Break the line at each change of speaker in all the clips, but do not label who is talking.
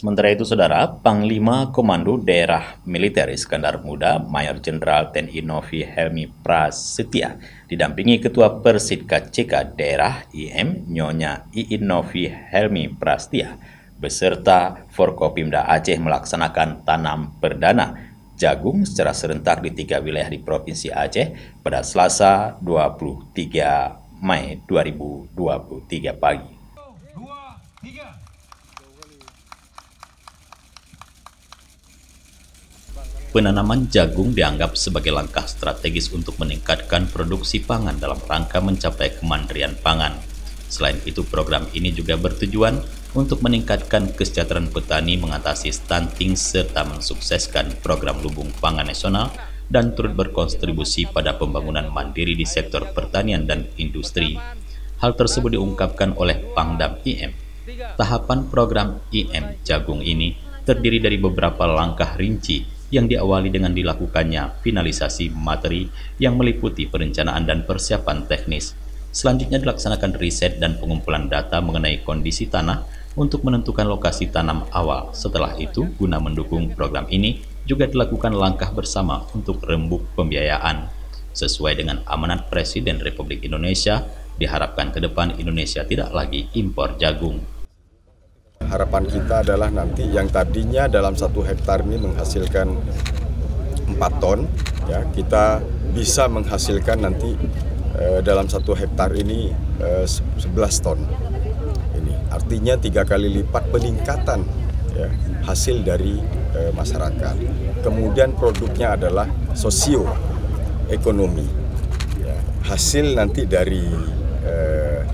Sementara itu, Saudara, Panglima Komando Daerah Militer Iskandar Muda, Mayor Jenderal TNI Novi Helmi Prasetya, didampingi Ketua Persidka CK Daerah IM, Nyonya Iin Novi Helmi Prasetya, beserta Forkopimda Aceh melaksanakan tanam perdana jagung secara serentak di 3 wilayah di Provinsi Aceh pada Selasa 23 Mei 2023 pagi. Penanaman jagung dianggap sebagai langkah strategis untuk meningkatkan produksi pangan dalam rangka mencapai kemandirian pangan. Selain itu, program ini juga bertujuan untuk meningkatkan kesejahteraan petani, mengatasi stunting, serta mensukseskan program lumbung pangan nasional dan turut berkontribusi pada pembangunan mandiri di sektor pertanian dan industri. Hal tersebut diungkapkan oleh Pangdam IM. Tahapan program IM Jagung ini terdiri dari beberapa langkah rinci yang diawali dengan dilakukannya finalisasi materi yang meliputi perencanaan dan persiapan teknis. Selanjutnya dilaksanakan riset dan pengumpulan data mengenai kondisi tanah untuk menentukan lokasi tanam awal. Setelah itu, guna mendukung program ini, juga dilakukan langkah bersama untuk rembuk pembiayaan. Sesuai dengan amanat Presiden Republik Indonesia, diharapkan ke depan Indonesia tidak lagi impor jagung.
Harapan kita adalah nanti yang tadinya dalam 1 hektar ini menghasilkan 4 ton, ya, kita bisa menghasilkan nanti dalam 1 hektar ini 11 ton. Ini artinya 3 kali lipat peningkatan, ya, hasil dari masyarakat. Kemudian produknya adalah sosioekonomi. Ya, hasil nanti dari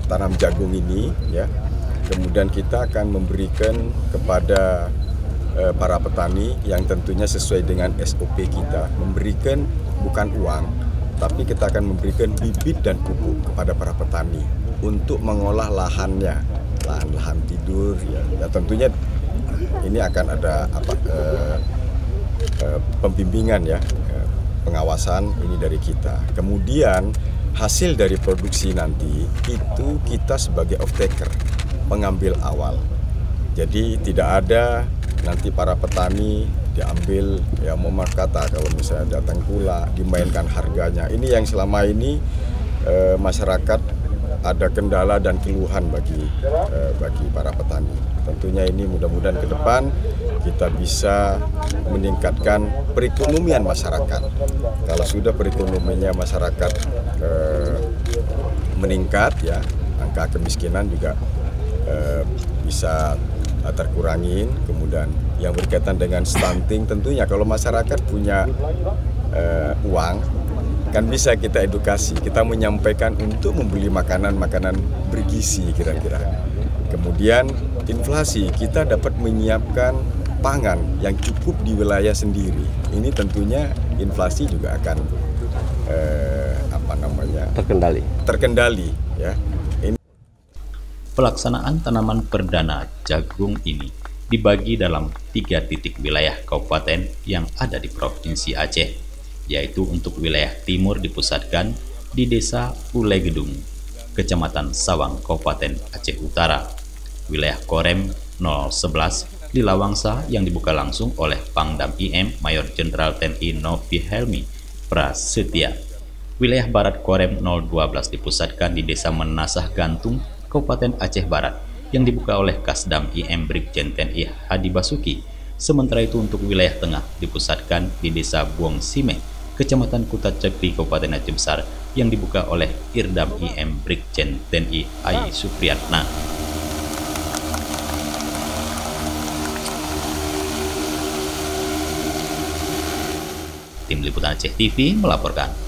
tanam jagung ini, ya. Kemudian kita akan memberikan kepada para petani yang tentunya sesuai dengan SOP kita, memberikan bukan uang, tapi kita akan memberikan bibit dan pupuk kepada para petani untuk mengolah lahannya, lahan tidur, ya. Ya tentunya ini akan ada pembimbingan, ya, pengawasan ini dari kita. Kemudian hasil dari produksi nanti itu kita sebagai off-taker, pengambil awal. Jadi tidak ada nanti para petani diambil, ya, mau kata kalau misalnya datang pula dimainkan harganya. Ini yang selama ini masyarakat ada kendala dan keluhan bagi para petani. Tentunya ini mudah-mudahan ke depan kita bisa meningkatkan perekonomian masyarakat. Kalau sudah perekonomiannya masyarakat meningkat, ya, angka kemiskinan juga bisa terkurangin. Kemudian yang berkaitan dengan stunting, tentunya kalau masyarakat punya uang, kan bisa kita edukasi, kita menyampaikan untuk membeli makanan-makanan bergizi kira-kira. Kemudian inflasi, kita dapat menyiapkan pangan yang cukup di wilayah sendiri. Ini tentunya inflasi juga akan terkendali, ya.
Pelaksanaan tanaman perdana jagung ini dibagi dalam 3 titik wilayah kabupaten yang ada di Provinsi Aceh, yaitu untuk wilayah timur dipusatkan di Desa Ulegedung, Kecamatan Sawang, Kabupaten Aceh Utara, wilayah Korem 011 di Lawangsa yang dibuka langsung oleh Pangdam IM Mayor Jenderal TNI Novi Helmi Prasetya, wilayah Barat Korem 012 dipusatkan di Desa Menasah Gantung, Kabupaten Aceh Barat yang dibuka oleh Kasdam IM Brigjen TNI Hadi Basuki. Sementara itu untuk wilayah tengah dipusatkan di Desa Buong Sime, Kecamatan Kuta Cekri, Kabupaten Aceh Besar yang dibuka oleh Irdam IM Brigjen TNI Ai Supriyatna. Tim Liputan Aceh TV melaporkan.